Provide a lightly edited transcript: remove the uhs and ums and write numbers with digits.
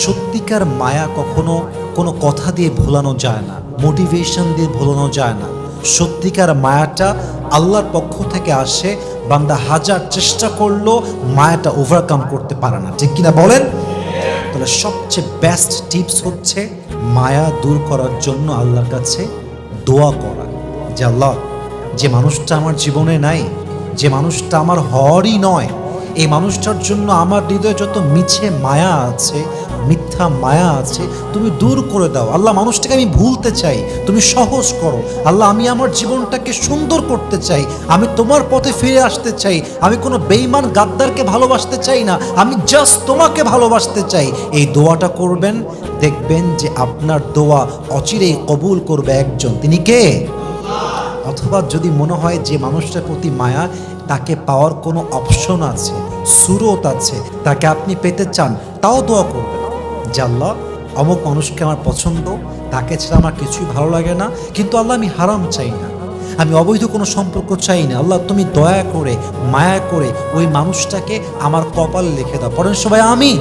সত্যিকার মায়া কখনো কোনো কথা দিয়ে ভোলানো যায় না, মোটিভেশন দিয়ে ভোলানো যায় না। সত্যিকার মায়াটা আল্লাহর পক্ষ থেকে আসে। বান্দা হাজার চেষ্টা করলেও মায়াটা ওভারকাম করতে পারে না, ঠিক কিনা বলেন? তাহলে সবচেয়ে বেস্ট টিপস হচ্ছে মায়া দূর করার জন্য আল্লাহর কাছে দোয়া করা, যে আল্লাহ, যে মানুষটা আমার জীবনে নাই, যে মানুষটা আমার হওয়ারই নয়, এই মানুষটার জন্য আমার হৃদয়ে যত মিছে মায়া আছে, মিথ্যা মায়া আছে, তুমি দূর করে দাও আল্লাহ। মানুষটাকে আমি ভুলতে চাই, তুমি সহজ করো আল্লাহ। আমি আমার জীবনটাকে সুন্দর করতে চাই, আমি তোমার পথে ফিরে আসতে চাই। আমি কোনো বেঈমান গাদ্দারকে ভালোবাসতে চাই না, আমি জাস্ট তোমাকে ভালোবাসতে চাই। এই দোয়াটা করবেন, দেখবেন যে আপনার দোয়া অচিরেই কবুল করবে একজন, তিনি কে? অথবা যদি মনে হয় যে মানুষটার প্রতি মায়া, তাকে পাওয়ার কোনো অপশন আছে, সুরত আছে, তাকে আপনি পেতে চান, তাও দোয়া করবেন যে আল্লাহ, অমুক মানুষকে আমার পছন্দ, তাকে ছাড়া আমার কিছুই ভালো লাগে না, কিন্তু আল্লাহ আমি হারাম চাই না, আমি অবৈধ কোনো সম্পর্ক চাই না। আল্লাহ তুমি দয়া করে, মায়া করে ওই মানুষটাকে আমার কপালে লিখে দাও। পড়েন সবাই আমিন।